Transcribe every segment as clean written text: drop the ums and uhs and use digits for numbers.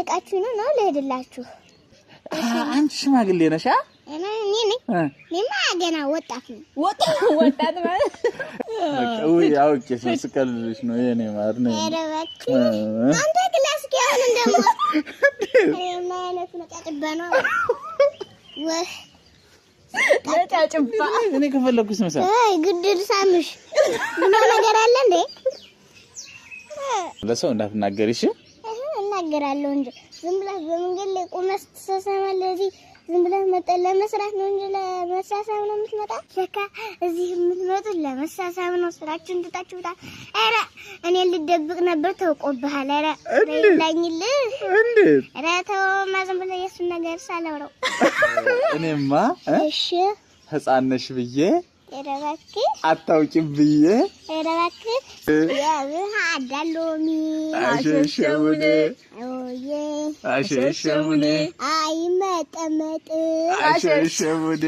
ንቃችሁ ነው ለሄድላችሁ አንቺ ሽማግሌ ነሽ እኔማ ገና ወጣት ነኝ ወጣት ማለት ወይ አውቄሽ ነው ስቀልልሽ ነው የኔ ማር ነኝ አንተ ክላስ ከሆነ እንደሞ ማለት መጣጥባ ነው መጣጭባ እኔ ከፈለኩስ መሰለ አይ ግድል ሳምሽ ምን ነገር አለ እንዴ ለሰው እንዳትናገሪሽ እናገራለሁ እንጂ ዝም ብለህ በመንገድ ላይ ቆመስ ተሰሰማለህ እዚህ ዝም ብለህ መጠን ለመስራት ነው እንጂ ለመሳሳብ ነው የምትመጣ ለካ እዚህ የምትመጡት ለመሳሳብ ነው ስራችሁን ትታችሁታ አረ እኔ ልደብቅ ነበር ተውቆብሃል አረ ለኝልህ እንዴት አረ ተው ማዘም ብለህ የሱን ነገር ሳላውረው እኔማ እሺ ህፃን ነሽ ብዬ እረባክ አታውቂም ብዬ እረባክ ያብህ አዳሎሚ አሸሸሙኔ ኦዬ አሸሸሙኔ አይመጠመጥ አሸሸሙኔ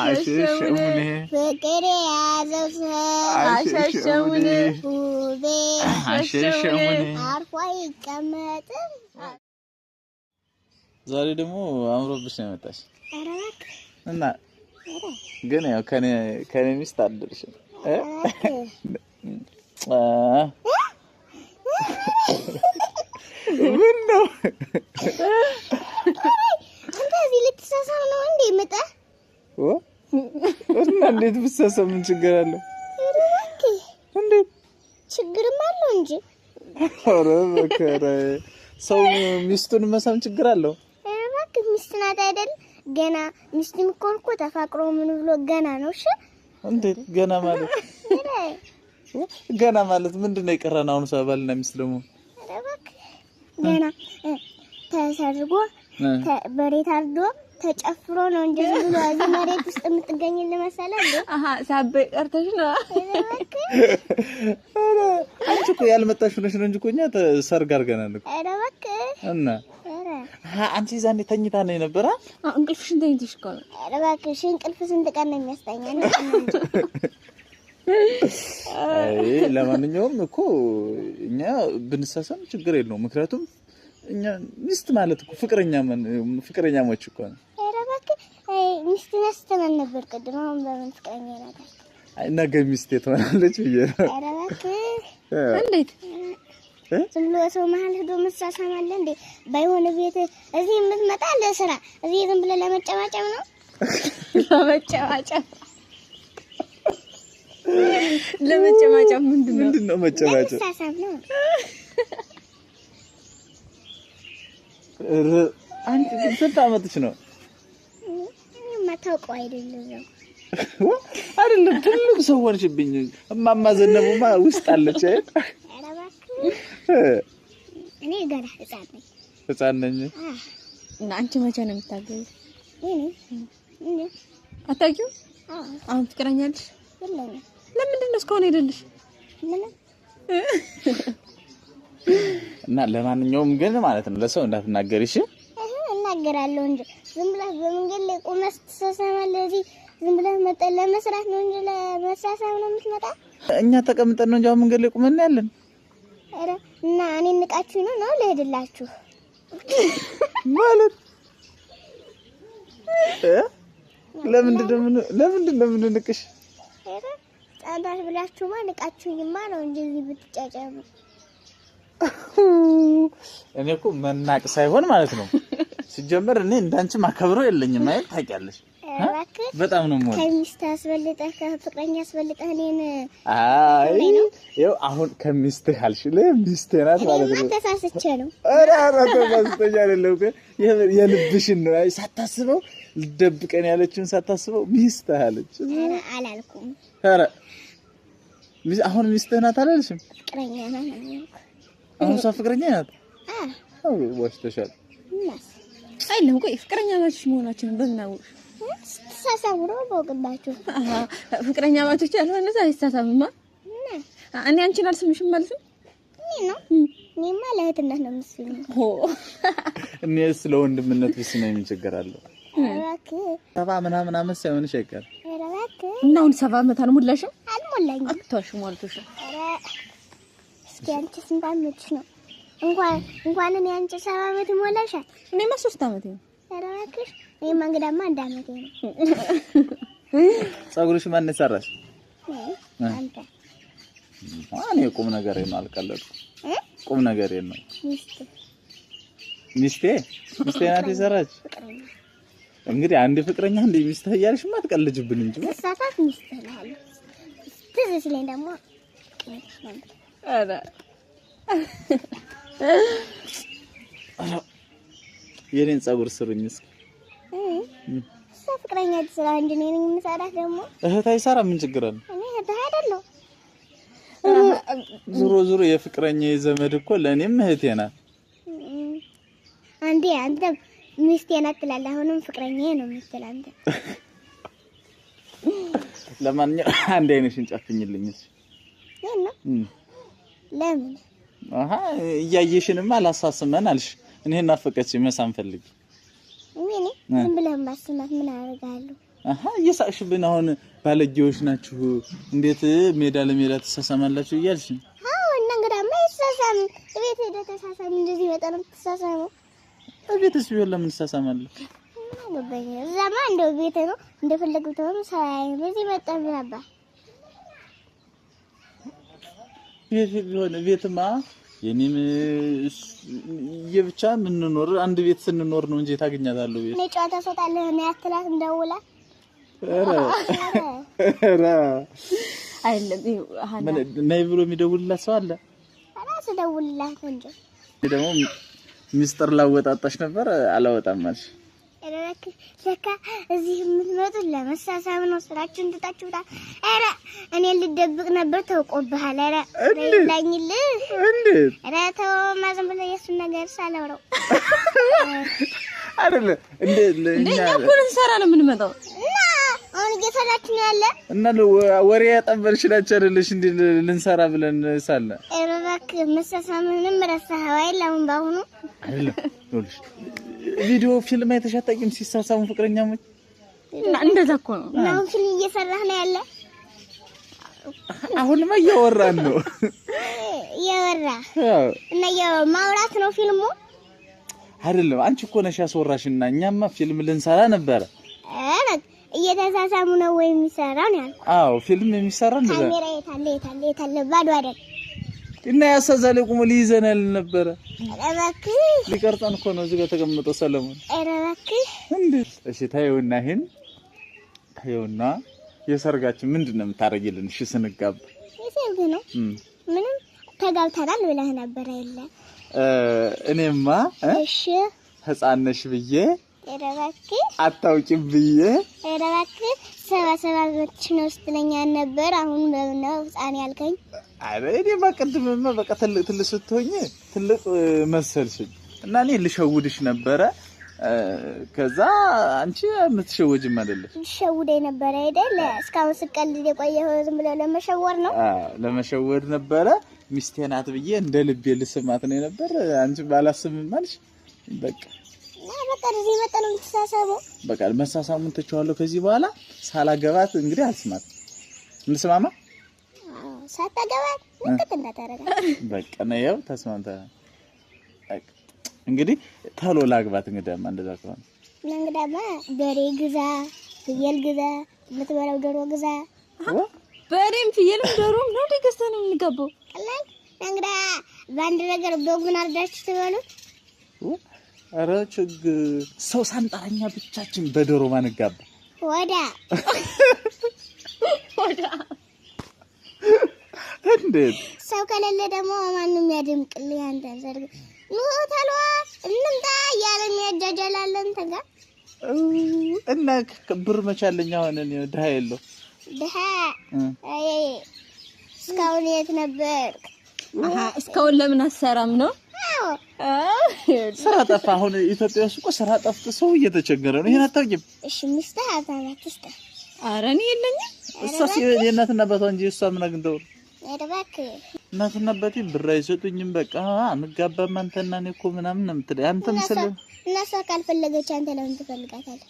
አሸሸሙኔ ፍቅር ያዘው አሸሸሙኔ አሸሸሙኔ አርፎ ይቀመጥ ዛሬ ደግሞ አምሮብሽ ነው የመጣሽ እረባክ እና ግን ያው ከኔ ሚስት አደረሽ ምን ነው አንተ እዚህ ልትሳሳም ነው እንዴ መጣ እና እንዴት ብትሳሳም ምን ችግር አለው እንዴት ችግርም አለው እንጂ ኧረ በከረ ሰው ሚስቱን መሳም ችግር አለው እባክህ ሚስት ናት አይደል ገና ሚስትም እኮ ተፋቅሮ ምን ብሎ ገና ነው እሺ እንዴት ገና ማለት ምንድነው የቀረን አሁን ሰባልና ሚስት ደግሞ እባክህ ገና ተሰርጎ በሬት አርዶ ተጨፍሮ ነው እንጂ ብሎ እዚህ መሬት ውስጥ የምትገኝልህ መሰለህ እንዴ ሳበይ ቀርተሽ ነው አረ አንቺ እኮ ያልመጣሽ ነሽ ነው እንጂ እኮ እኛ ሰርግ አድርገናል እኮ እባክህ እና አንቺ ዛኔ ተኝታ ነው የነበረ እንቅልፍሽን ተኝተሽ እኮ ነው እባክሽ እንቅልፍ ስንት ቀን ነው የሚያስተኛ አይ ለማንኛውም እኮ እኛ ብንሳሳም ችግር የለውም ምክንያቱም እኛ ሚስት ማለት እኮ ፍቅረኛሞች እኮ ነው እባክህ ሚስት ነስተናል ነበር ቀድሞ አሁን በምን ፍቅረኛ ናት አይ ነገ ሚስት ትሆናለች ብዬ ነው እባክህ እንዴት ዝም ብሎ ሰው መሀል ሄዶ መሳሳም አለ እንዴ ባይሆን ቤት እዚህ የምትመጣ ለስራ እዚህ ዝም ብለህ ለመጨማጨም ነው ለመጨማጨም ምንድነው መጨማጨም መሳሳም ነው አንቺ ስንት አመትሽ ነው ማታውቀው አይደለም ትልቅ ሰው ሆንሽብኝ እማማ ዘነቡማ ውስጥ አለች አይደል እኔ ገና ህፃን ነኝ እና አንቺ መቼ ነው የምታገቢው እኔ አታውቂው አሁን ፍቅረኛለሽ ለምንድን ነው እስካሁን ሄደልሽ እና ለማንኛውም ግን ማለት ነው ለሰው እንዳትናገሪሽ እናገራለሁ እንጂ ዝም ብለህ በመንገድ ላይ ቆመስ ተሰሰማለህ እዚህ ዝም ብለህ መጠን ለመስራት ነው እንጂ ለመሳሳብ ነው የምትመጣ እኛ ተቀምጠን ነው እንጂ አሁን መንገድ ላይ ቆመን ያለን አረ እና እኔ ንቃችሁ ነው ለሄድላችሁ ማለት ለምንድን ነው የምንንቅሽ አረ ጻዳሽ ብላችሁማ ንቃችሁኝማ ነው እንጂ እዚህ ብትጫጫሙ እኔ እኮ መናቅ ሳይሆን ማለት ነው ሲጀመር እኔ እንዳንቺ ማከብረው የለኝም ማለት ታውቂያለሽ በጣም ነው ሞት ከሚስት አስበልጠህ ከፍቅረኛ አስበልጠህ እኔን አይ ይኸው አሁን ከሚስት ካልሽ ለሚስት ናት ማለት ነው ተሳስቼ ነው አረ ተሳስተኛ አይደለም የልብሽን ነው ሳታስበው ልደብቀን ያለችውን ሳታስበው ሚስት አለች አላልኩም አረ አሁን ሚስት ናት አላለሽም ፍቅረኛ ናት አሁን ፍቅረኛ ናት አዎ ወሽተሻል አይደለም ቆይ ፍቅረኛ ማችሽ መሆናችንን በዝናው ተሳሳብሮ በወቅባችሁ ፍቅረኛ ማቾች ያልሆነ አይሳሳብማ እኔ አንቺን አልስምሽም ማለት ነው እኔማ ለእህትነት ነው የምትስሚኝ እኔ ስለ ወንድምነት ብስና ምን ችግር አለው እባክህ ሰባ ምናምን አመት ሳይሆንሽ አይቀር እባክህ እና አሁን 7 አመት አልሞላሽም አልሞላኝም አትዋሽ ሞልቶሽ እስኪ አንቺ ስንት አመትሽ ነው እንኳን እኔ አንቺ 7 ዓመት ሞላሻል። እኔማ 3 ዓመቴ ነው። ኧረ እባክሽ እኔማ እንግዳማ 1 ዓመቴ ነው። ፀጉርሽ ማን ሰራሽ? አንተ እኔ ቁም ነገር ነው አልቀለድኩም። ቁም ነገር ነው። ሚስቴ ናት የሰራች። እንግዲህ አንድ ፍቅረኛ እንደ ሚስት እያልሽ ማትቀልጅብን እንጂ መሳሳት ሚስት ነው። ትዝ ሲለኝ ደግሞ ኧረ የኔን ፀጉር ስሩኝ እስኪ። እሷ ፍቅረኛ ትስራ እንጂ እኔ ነኝ የምሰራት። ደግሞ እህት አይሰራ ምን ችግር አለ? እኔ እህት አይደለሁ። ዙሮ የፍቅረኛ የዘመድ እኮ ለኔም እህቴ ናት። አንተ ሚስቴ ናት ትላለህ፣ አሁንም ፍቅረኛዬ ነው የምትል አንተ። ለማንኛውም አንድ አይነሽን ጨፍኝልኝ እስኪ። ለምን? እያየሽንማ አላሳስመን አልሽ። እኔ እናፈቀችኝ መሳም ፈልጊ። እኔ ዝም ብለህ ማስማት ምን አደርጋለሁ? እየሳቅሽብን አሁን ባለጌዎች ናችሁ እንዴት ሜዳ ለሜዳ ተሳሳማላችሁ እያልሽ? እና እንግዳማ ይሳሳም ቤት ሄደህ ተሳሳም እንደዚህ በጣም ተሳሳሙ። ቤትስ ቢሆን ለምን ተሳሳማለህ? እዛማ እንደው ቤት ነው እንደፈለግህ ተወም ሳይ በዚህ መጣም ነበር። ቤት ቢሆን ቤትማ የኔም የብቻ ምን ኖር አንድ ቤት ስንኖር ነው እንጂ ታገኛታለሁ ቤት። እኔ ጨዋታ ሰጣለህ ነው ያትላት እንደውላ። ኧረ አይደለም ነይ ብሎ የሚደውልላት ሰው አለ። አራስ ደውልላት እንጂ ደግሞ ሚስጥር ላወጣጣሽ ነበር አላወጣም ማለት እረክ ለካ እዚህ የምትመጡት ለመሳሳም ነው። ስራችን ትታችሁታ። ኧረ እኔ ልደብቅ ነበር ተውቆብሃል። ኧረ ለኝልህ እንዴት? ኧረ ተው ማዘን ብለህ የእሱን ነገር ሳላውረው አይደለ እንዴ ለኛ እኮ ልንሰራ ነው የምንመጣው እና አሁን እየሰራችሁ ነው ያለ እና ወሬ ያጠበልሽ ናቸው አይደለሽ እንዴ ልንሰራ ብለን ሳለ ኧረ እባክህ መሳሳምንም ረሳኸው አይደል? አሁን ባሁኑ አይደለ ይኸውልሽ ቪዲዮ ፊልም አይተሻታቂም ሲሳሳሙ ፍቅረኛሞች እና እንደዛ እኮ ነው። እና አሁን ፊልም እየሰራህ ነው ያለ። አሁንማ እያወራን ነው እያወራህ እና ማውራት ነው ፊልሙ አይደለም። አንቺ እኮ ነሽ ያስወራሽና እኛማ ፊልም ልንሰራ ነበረ። ኧረ እየተሳሳሙ ነው ወይ የሚሰራው ነው ያልኩት። አዎ ፊልም የሚሰራ እንደዛ ካሜራ የታለ ባዶ አይደል? እና ያሳዛለ ቁሞ ሊይዘናል ነበረ። ኧረ እባክህ ሊቀርጸን እኮ ነው እዚህ ጋር ተቀምጠው ሰለሞን። ኧረ እባክህ እንዴ! እሺ ታየውና ታየውና የሰርጋችን ምንድነው የምታረጊልን? እሺ ስንጋባ የሰርግ ነው ምንም ተጋብተናል ብለህ ነበር አይደለ? እኔማ እሺ ህፃን ነሽ ብዬ ኧረ እባክህ አታውቂም ብዬ ኧረ እባክህ 77 ነው ስትለኛ ነበር። አሁን ነው ህፃን ያልከኝ? አረ እኔማ ቅድምማ በቃ ትልቅ ስትሆኚ ትልቅ መሰልሽኝ እና እኔ ልሸውድሽ ነበረ። ከዛ አንቺ የምትሸወጅም አይደለሽ። ልሸውደኝ ነበር አይደል? እስካሁን ስቀልድ የቆየኸው ዝም ብለው ለመሸወር ነው? ለመሸወድ ነበረ። ሚስቴ ናት ብዬ እንደ ልቤ ልስማት ነው ነበር። አንቺ ባላስምም አልሽ። በቃ በቃ እዚህ መጣን ተሳሳሙ። በቃ መሳሳሙን ተቻዋለሁ። ከዚህ በኋላ ሳላገባት እንግዲህ አልስማት። እንስማማ? ሳታገባት እንት እንዳታረጋ። በቃ ነው ተስማምተናል። እንግዲህ ታሎ ላግባት። እንግዲህማ እንደዛ ከሆነ እንግዲህማ በሬ ግዛ፣ ፍየል ግዛ፣ የምትበላው ዶሮ ግዛ። በሬም ፍየልም ዶሮም ነው ገዝተን ነው የምንጋባው። ቀላል እንግዲህ በአንድ ነገር በጉን አርዳችሁ ትበሉት። ኧረ ችግር ሰው ሳንጠራኛ ብቻችን በዶሮ ማንጋባ ወዳ እንዴት ሰው ከሌለ ደግሞ ማንንም ያድምቅልህ አንተን ሰርግ ኑታሏ እንምጣ ያለ የሚያጃጃላለን ተጋ እና ብር መቻለኛ ሆነን ድሃ የለው ድሃ እስካሁን የት ነበር? እስካሁን ለምን አሰራም ነው? ስራ ጠፋ። አሁን ኢትዮጵያ ውስጥ እኮ ስራ ጠፍቶ ሰው እየተቸገረ ነው። ይሄን አታውቂም? እሺ ሚስትህ አታውቂም? ኧረ እኔ የለኝም። እሷስ የእናትና አባቷ እንጂ እሷ ምን አግኝተው ነው? እባክህ እናትና አባቴ ብር አይሰጡኝም። በቃ አንጋባም አንተና እኔ እኮ ምናምን ነው የምትለኝ። አንተም ስለ እነሷ ካልፈለገች አንተ ለምን ትፈልጋታለህ?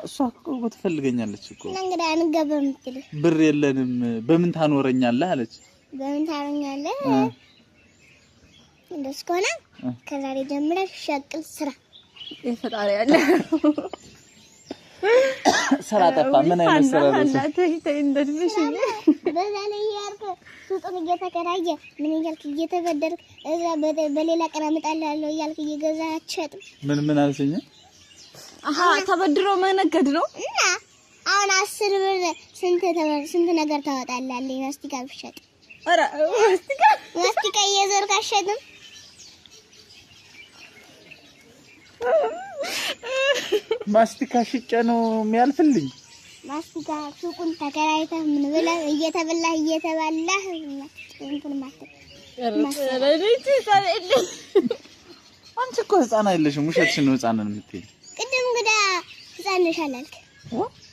እሷ እኮ ትፈልገኛለች እኮ። እና እንግዲህ አንጋባም የምትልህ ብር የለንም በምን ታኖረኛለህ አለች። በምን ታኖረኛለህ? እንደሱ ከሆነ ከዛሬ ጀምረሽ ሸቅል ስራ የፈጣሪ ያለ ስራ ጠፋ። ምን አይነት ስራ ነው? በዛ ላይ ያርኩ ሱቁን እየተከራየ ምን እያልክ እየተበደርክ እዛ በሌላ ቀን አመጣልሃለሁ እያልክ እየገዛህ ምን አልሽኝ? አሃ ተበድሮ መነገድ ነው። እና አሁን 10 ብር ስንት ነገር ታወጣለህ? ማስቲካ ብትሸጥ ኧረ ማስቲካ እየዞርክ አትሸጥም? ማስቲካ ሽጬ ነው የሚያልፍልኝ። ማስቲካ ሱቁን ተከራይተህ ምን ብለህ እየተበላህ እንትን ማለት አንቺ እኮ ህፃን አይደለሽም። ውሸትሽን ነው ህፃን ነን የምትይኝ። ቅድም እንግዳ ህፃን ነሽ አላልክ?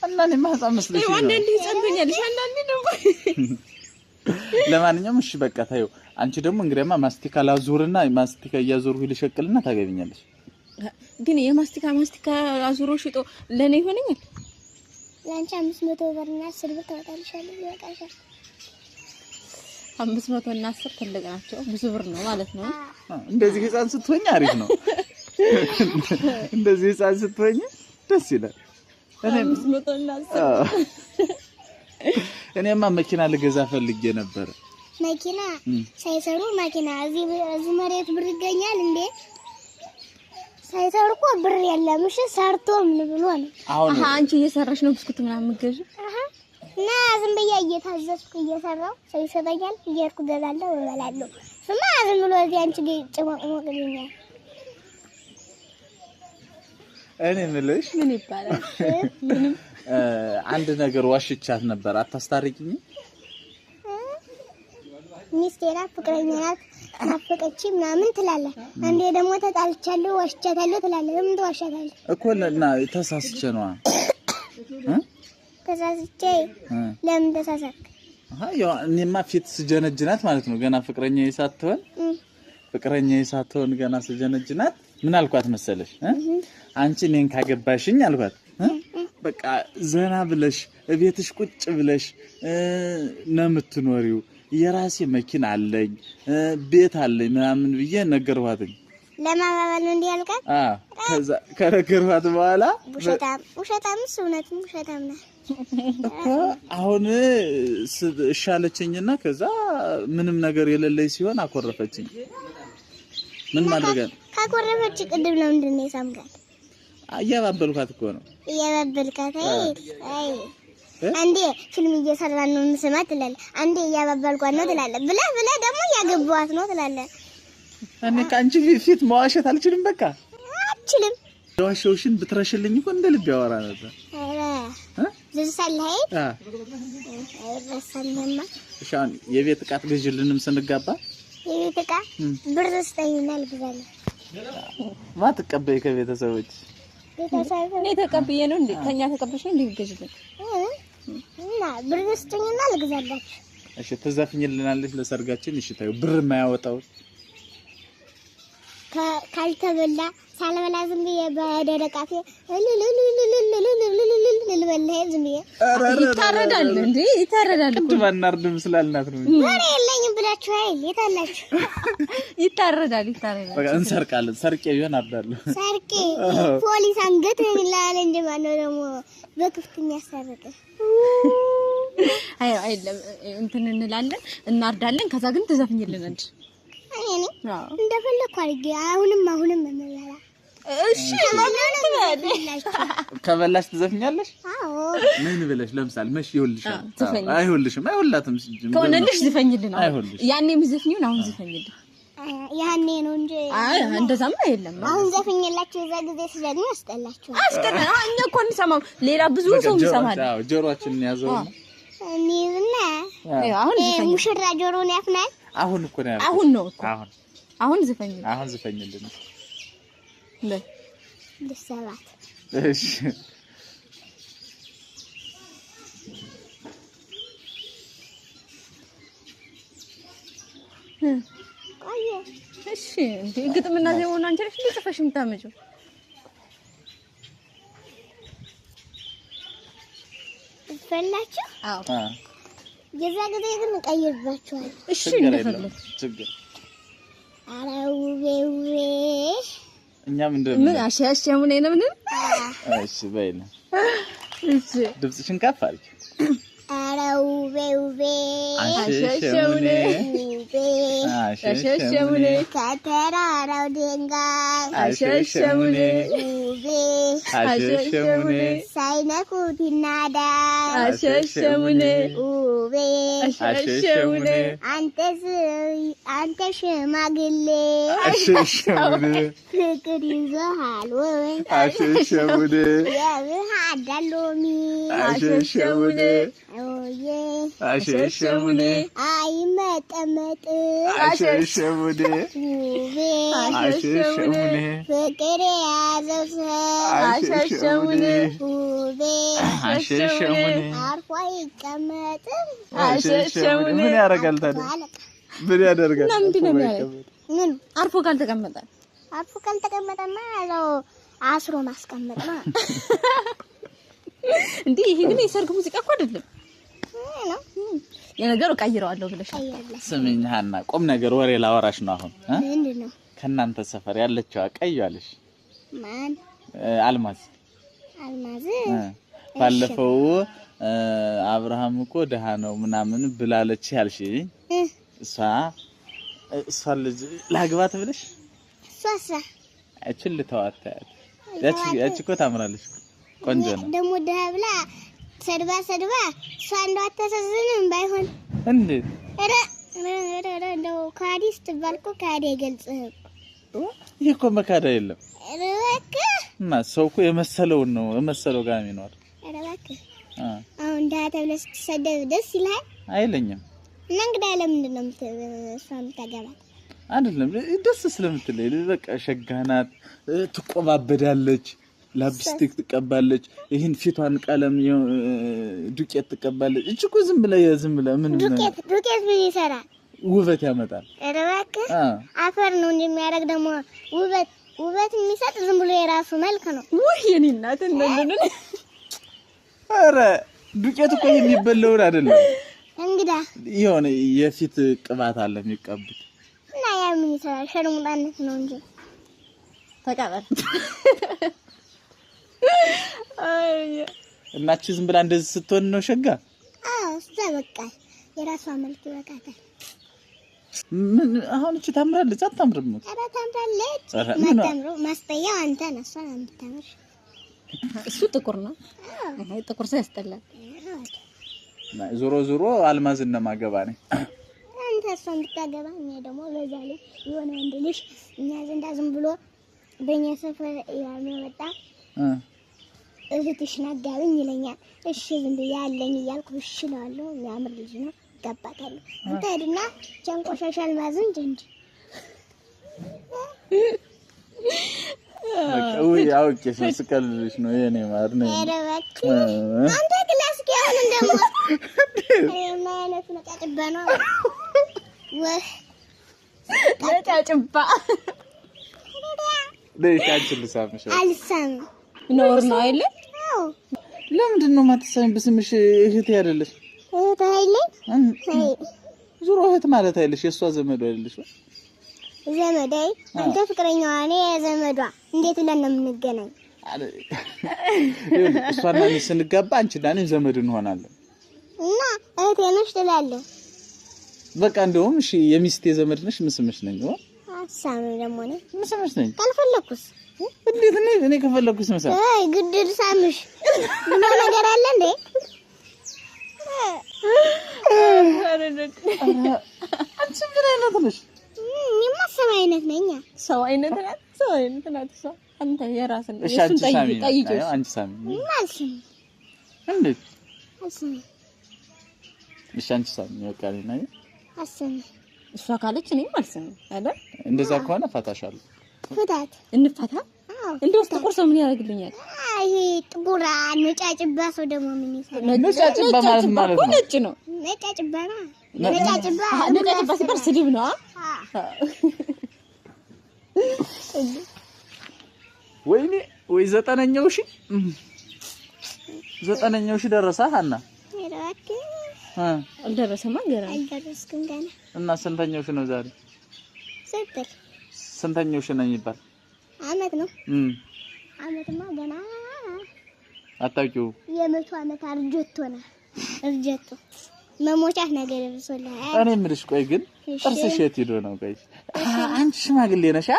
እና እኔማ ህፃን መስለሽ ነው። አንዳንዴ ህፃን ትሆኛለሽ፣ አንዳንዴ ደግሞ ለማንኛውም እሺ በቃ ታዩ። አንቺ ደግሞ እንግዲያማ ማስቲካ ላዙርና ማስቲካ እያዞርኩ ልሸቅልና ታገቢኛለሽ። ግን የማስቲካ አዙሮ ሽጦ ለኔ ይሆነኛል? ለአንቺ 500 ብርና 10 ብር ታወጣልሻለህ። ይበቃሻል። 500 እና 10 ትልቅ ናቸው። ብዙ ብር ነው ማለት ነው። እንደዚህ ህፃን ስትሆኝ አሪፍ ነው። እንደዚህ ህፃን ስትሆኝ ደስ ይላል። 500 እና 10 እኔማ መኪና ልገዛ ፈልጌ ነበር። መኪና ሳይሰሩ መኪና እዚህ መሬት ብር ይገኛል እንዴ? ሳይሰሩ እኮ ብር የለም። እሺ ሰርቶ ምን ብሎ ነው? አሃ አንቺ እየሰራሽ ነው ብስኩት ምናምን የምትገዢ? እና ዝም ብዬ እየታዘዝኩ እየሰራው ሰው ይሰጠኛል፣ እየሄድኩ እገዛለሁ፣ እበላለሁ። ስማ ዝም ብሎ እዚህ አንቺ ጭሞቅሞቅልኛል። እኔ የምልሽ ምን ይባላል? ምንም አንድ ነገር ዋሽቻት ነበር። አታስታርቂኝ? ሚስቴ ናት፣ ፍቅረኛ ናት፣ ናፈቀች ምናምን ትላለህ። አንዴ ደግሞ ተጣልቻለሁ ዋሽቻታለሁ ትላለህ። ለምን ትዋሻታለህ? እኮ እና ተሳስቼ ነው። ተሳስቼ ለምን ተሳሳትክ? ያው እኔማ ፊት ስጀነጅናት ማለት ነው። ገና ፍቅረኛዬ ሳትሆን ገና ስጀነጅናት ምን አልኳት መሰለሽ? አንቺ እኔን ካገባሽኝ አልኳት በቃ ዘና ብለሽ እቤትሽ ቁጭ ብለሽ ነው የምትኖሪው። የራሴ መኪና አለኝ፣ ቤት አለኝ ምናምን ብዬ ነገርኳትኝ። ለማባባል ነው እንዴ ያልካት? ከዛ ከነገርኳት በኋላ ውሸታም እውነትም ውሸታም ነው እኮ አሁን እሻለችኝና ከዛ ምንም ነገር የሌለኝ ሲሆን አኮረፈችኝ። ምን ማድረጋል? ካኮረፈች ቅድም ነው ምንድነው የሳምጋት? እያባበልኳት እኮ ነው። እያባበልካት? አይ አንዴ ፊልም እየሰራን ነው እንስማት ትላለህ፣ አንዴ እያባበልኳት ነው ትላለህ፣ ብለህ ደግሞ እያገባኋት ነው ትላለህ። እኔ ከአንቺ ፊት መዋሸት አልችልም። በቃ አልችልም። የዋሸውሽን ብትረሽልኝ እኮ እንደ ልብ ያወራ ነበር። ኧረ ዝንሳለህ ረሳንማ። እሺ አሁን የቤት ዕቃ ትገዢልንም ስንጋባ? የቤት ዕቃ ብር ስጠኝና ልግዛለሁ። ማትቀበይ ከቤተሰቦች? እኔ ተቀብዬ ነው እንዴ? ከኛ ተቀብለሽ እንዴ ይገዝልኝ? እና ብር ስጠኝና ልግዛላችሁ። እሺ ትዘፍኝልናለሽ ለሰርጋችን? እሺ ታዩ ብር የማያወጣው ካልተበላ ሳልበላ ዝም ብዬ በደረቃቴ ዝም ብዬ ይታረዳል እንዴ? ይታረዳል እኮ ማናርድም ስላልናት ነው። ወሬ የለኝም ብላችሁ አይደል? የታላችሁ? ይታረዳል። በቃ እንሰርቃለን። ሰርቄ ቢሆን አርዳለሁ። ሰርቄ ፖሊስ አንገት ይላል እንጂ ማነው ደግሞ በክፍት የሚያሰርቅ? አይ አይደለም እንትን እንላለን፣ እናርዳለን። ከዛ ግን ትዘፍኝልናለሽ። እኔ እንደፈለኩ አድርጌ አሁንም እንበላ። እሺ ከበላሽ ትዘፍኛለሽ? አዎ። ምን ብለሽ ለምሳሌ መሽ ይሁልሻል? አይሁልሽም? አይሁላትም። ከሆነልሽ ዝፈኝልን። አይሁልሽ ያኔ ምዘፍኝውን አሁን ዝፈኝልን። ያኔ ነው እንጂ አይ እንደዛማ የለም። አሁን ዘፈኝላችሁ እዛ ጊዜ ስለኝ አስጠላችሁ። እኛ እኮ እንሰማው ሌላ ብዙ ሰው ይሰማል። አዎ ጆሮአችንን ያዘው እኔና አሁን ዝፈኝ ሙሽራ ጆሮን ያፍናል። አሁን እኮ ነው አሁን ነው እኮ አሁን ዝፈኝልን። አሁን ዝፈኝልን ለሰባት እሺ እሺ እንዴ ግጥምና ዜማውን አንቺ ነሽ ልጽፈሽ የምታመጪው? ፈላችሁ? አዎ የዛ ጊዜ ግን ቀይርባችኋል። እሺ እንደፈለክ ችግር ኧረ ውቤ ውቤ እኛም ምን አሻሻሙኔ ነው ምን? እሺ በይና እሺ ድምፅሽን ከፍ አድርጊ። ኧረ ውቤ ውቤ አሸሸሙኔ አሸሸሙኔ ከተራራው ድንጋይ አሸሸሙኔ ውቤ አሸሸሙኔ ሳይነኩት ይናዳል አሸሸሙኔ ውቤ አሸሸሙኔ አንተ ሽማግሌ አሸሸሙኔ ፍቅር ይዞሃል ወይ አሸሸሙኔ የብሃዳ ሎሚ አሸሸሙኔ ኦዬ አሸሸሙኔ አይመጠመጥም አሸሸሙኔ ውቤ አሸሸሙኔ ፍቅር የያዘው ሰው አሸሸሙኔ ውቤ አሸሸሙኔ አርፎ አይቀመጥም አሸሸሙኔ ምን ያደርጋል ታዲያ? ምን ያደርጋል? እና ምንድን ነው የሚያደርገው? ምን አርፎ ካልተቀመጠ ካልተቀመጠማ ያው አስሮ ማስቀመጥ ነው እንዴ? ይሄ ግን የሰርግ ሙዚቃ እኮ አይደለም ነው የነገሩ ቀይረዋለሁ ብለሽ ቀይረለ ስሚኝ ሀና፣ ቁም ነገር ወሬ ላወራሽ ነው አሁን። ምንድን ነው ከእናንተ ሰፈር ያለችዋ ቀይዋለሽ ማን አልማዝ አልማዝ ባለፈው አብርሃም እኮ ደሃ ነው ምናምን ብላለች ያልሽ እሷ ልጅ ላግባት ብለሽ ሷሳ እቺን ልተዋት ያቺ እኮ ታምራለች፣ ቆንጆ ነው ደግሞ ደሃ ብላ ሰድባ እሷ እንደው አታሳዝንም ባይሆን እንዴ? ኧረ እንደው ካዲስ ትባልኩ ካዲ አይገልጽህም። ይሄ እኮ መካዳ የለም። ኧረ እባክህ እና ሰው እኮ የመሰለውን ነው የመሰለው ጋር የሚኖር። ኧረ እባክህ አሁን ደሃ ተብለህ ስትሰደብ ደስ ይልሃል? አይለኝም። እና እንግዲህ ለምንድን ነው እሷ የምታገባት? አይደለም ደስ ስለምትለኝ በቃ ሸጋናት፣ ትቆባበዳለች፣ ላፕስቲክ ትቀባለች፣ ይሄን ፊቷን ቀለም ዱቄት ትቀባለች። እቺ እኮ ዝም ብለ ምን ዱቄት ምን ይሰራል? ውበት ያመጣል። ኧረ እባክህ አፈር ነው እንጂ የሚያደርግ ደግሞ ውበት የሚሰጥ ዝም ብሎ የራሱ መልክ ነው። ውይ የኔ እናት እንደምን ኧረ ዱቄት እኮ የሚበላውን አይደለም። እንግዳ የሆነ የፊት ቅባት አለ የሚቀቡት እና ያ ምን ይሰራል? ሸርሙጣነት ነው እንጂ ተቀበል። እናቺ ዝም ብላ እንደዚህ ስትሆን ነው ሸጋ። እሷ በቃ የራሷ መልክ ይበቃታል። ምን አሁን እቺ ታምራለች አታምርም? ኧረ ታምራለች። ማስጠያው አንተ ነህ፣ እሷ ነው የምታምር። እሱ ጥቁር ነው። ጥቁር ሰው ያስጠላል። ዞሮ አልማዝ እና ማገባ ነኝ። አንተ እሷን ብታገባ እኛ ደግሞ በዛ ላይ የሆነ ወንድ ልጅ እኛ ዘንዳ ዝም ብሎ በእኛ ሰፈር ያመጣ እህትሽ ናጋብኝ ይለኛል። እሺ ዝም ብዬ ያለኝ እያልኩ እሺ እለዋለሁ። የሚያምር ልጅ ነው እጋባታለሁ። አንተ ሄድና ጨንቆሻሽ አልማዝን እንጂ ወይ አውቄ ስቀልልሽ ነው የኔ ማር ነው። ኧረ እባክህ አንተ ክላስ ከሆነ ደግሞ ማለት ነው ጫጭባ ነው ወይ ጫጭባ ደይታችን ልሳምሽ አልሳም ኖር ነው አይደል? አዎ ለምንድን ነው የማትሳሚው? በስምሽ እህቴ አይደለሽ? እህት አይደለኝ። ዙሮ እህት ማለት አይደለሽ፣ የእሷ ዘመዷ አይደለሽ? ዘመዳይ አንተ ፍቅረኛዋ እኔ ዘመዷ እንዴት ብለን ነው የምንገናኝ? እሷና እኔ ስንጋባ አንቺና እኔ ዘመድ እንሆናለን እና እህቴ ነሽ ትላለህ። በቃ እንደውም እሺ የሚስቴ ዘመድ ነሽ። ምስምሽ ነኝ ነው አሳም ደግሞ ነኝ ምስምሽ ነኝ። ካልፈለኩስ እንዴት ነኝ? እኔ ከፈለኩስ መሰል አይ ግድል ሳምሽ ምን ነገር አለ እንዴ? አንቺ ምን አይነት ነሽ? እኔማ ሰው አይነት ነኝ። ሰው አይነት ናት። ሰው አይነት ናት። ሰው አንተ የራስን እሺ አንቺ ሳሚ ጠይቂው። አንቺ ሳሚ ማልሽም እንዴት አስሚ እሺ አንቺ ሳሚ ወቃሪ ነኝ አስሚ እሷ ካለች እኔም አልሰማም አይደል? እንደዛ ከሆነ ፈታሻለሁ። ፍታት እንፈታ። እንደው ጥቁር ሰው ምን ያደርግልኛል? አይ ጥቁር ነጫጭባ ሰው ደግሞ ምን ይሰራል? ነጫጭባ ማለት ነው ነጭ ነው። ነጫጭባ ነው። ነጫጭባ ሲባል ስድብ ነው። ወይኔ ወይ ዘጠነኛው ሺ ደረሰ ሀና? እባክህ አልደረሰማ ገና አልደረስኩም ገና። እና ስንተኛው ሺ ነው ዛሬ? ስትል ስንተኛው ነኝ ይባል አመት ነው አመትማ ገና አታውቂው የ100 አመት አርጀቶ ነው አርጀቶ መሞቻት ነገር ይብሶልህ እኔ የምልሽ ቆይ ግን ጥርስሽ የት ሄዶ ነው ቆይ አንቺ ሽማግሌ ነሽ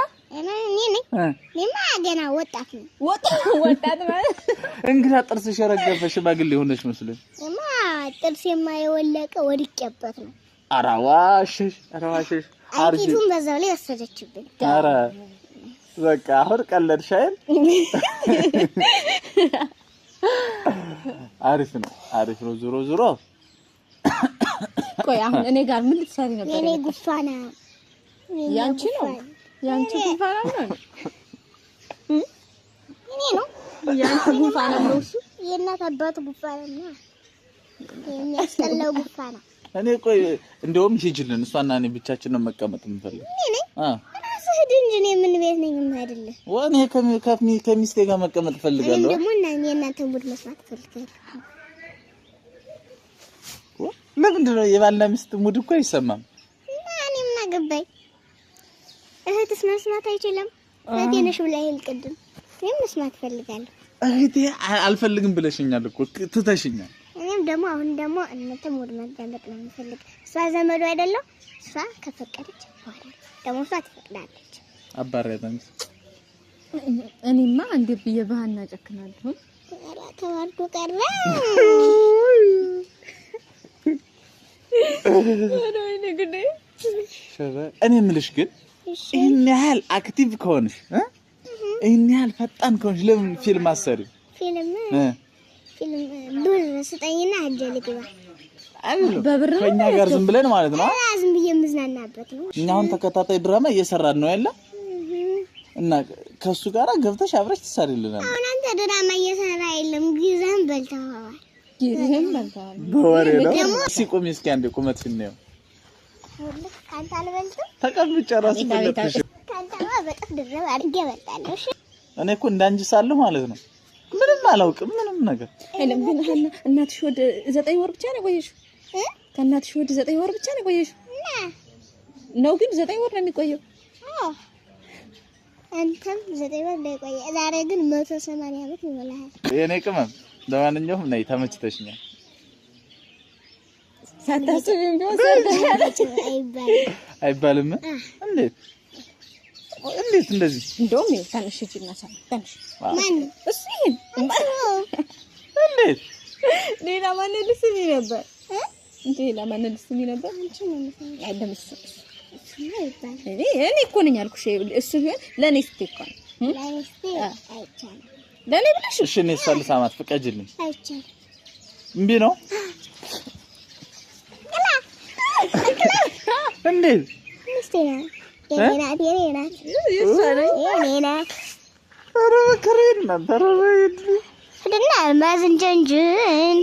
እኔማ ገና ወጣት ነው ወጣት ማለት እንግዳ ጥርስሽ የረገፈ ሽማግሌ ሆነሽ መስሎኝ እማ ጥርሴማ የወለቀ ወድቄበት ነው አራዋሽሽ አርጂቱን በዛው ላይ ወሰደችብኝ አረ በቃ አሁን ቀለድሽ አይደል አሪፍ ነው ዞሮ ቆይ አሁን እኔ ጋር ምን ልትሰሪ ነበር የኔ ጉፋና ያንቺ ጉፋና ነው እኔ ነው ያንቺ ጉፋና ነው እሱ የእናት አባቱ ጉፋና ነው የሚያስጠላው ጉፋና እኔ ቆይ እንደውም ሂጅልን እሷና እኔ ብቻችን ነው መቀመጥ የምፈልግ ራስህ እንጂ እኔ ምን ቤት ነኝ የምሄድልህ ወኔ ከሚስቴ ጋር መቀመጥ ፈልጋለሁ ደግሞ እናንተ ሙድ መስማት ፈልጋለሁ ለምንድን ነው የባልና ሚስት ሙድ እኮ አይሰማም እና እኔ ምን አገባኝ እህትስ መስማት አይችልም ለቴነሽ ብላይ ልቅድም እኔም መስማት ፈልጋለሁ እህቴ አልፈልግም ብለሽኛል እኮ ትተሽኛል እኔም ደግሞ አሁን ደግሞ እናንተ ሙድ ማዳመጥ ነው የምፈልግ እሷ ዘመዱ አይደለም እሷ ከፈቀደች ደግሞ እሷ ትፈቅዳለች አባራታንስ እኔማ አንዴ በየባህና ጨክናለሁ ተዋርዶ ቀረ ወይኔ ግዴ እኔ የምልሽ ግን ይሄን ያህል አክቲቭ ከሆንሽ ይሄን ያህል ፈጣን ከሆንሽ ለምን ፊልም አሰሪ ፊልም ብር ስጠኝና አጀል ግባ በብር ከኛ ጋር ዝም ብለን ማለት ነው ዝም ብዬ የምዝናናበት ነው እኛ አሁን ተከታታይ ድራማ እየሰራን ነው ያለ እና ከሱ ጋር ገብተሽ አብረሽ ትሰሪልናል አሁን አንተ ድራማ እየሰራ አይደለም ጊዜህን በልተዋል በወሬ ነው ሲቆም እስኪ አንዴ ቁመትሽን ነው ካንተ አልበልጥም ተቀምጬ ራስ በለጥሽ ካንተማ በጣም ድረብ አድርጌ እበልጣለሁ እሺ እኔ እኮ እንዳንጂ ሳለሁ ማለት ነው ምንም አላውቅም ምንም ነገር አይለም ግን እናትሽ ወደ 9 ወር ብቻ ነው ቆየሽ ከእናትሽ ወደ 9 ወር ብቻ ነው ቆየሽ ነው ግን 9 ወር ነው የሚቆየው አንተም 9 ወር ነው ቆየ ዛሬ ግን 180 አመት ይሞላል የኔ ቅመም ለማንኛውም ነይ ተመችተሽኛል ሳታስቢም ቢሆን ሰርተሻለች አይባልም እንዴት እንደዚህ እንደውም ታንሽ እጅና ሳም ታንሽ ማን እሱ ይሄን እንዴት ሌላ ማን ልስሚ ነበር ሌላ ማን ልስሚ ነበር አንቺ ነው የምትሰሚው አይደለም እሱ አይባል እኔ እኮ ነኝ አልኩሽ እሱ ቢሆን ለኔ ስትይኳል ላይስቲ አይቻልም ለኔ ብለሽ እሺ እኔ ሳልሳማት ፍቀጅልኝ አይቻልም እምቢ ነው እንዴት ሚስቴና የኔና የኔና ኧረ በከረና ተረበይድ እና ማዝንጀንጅን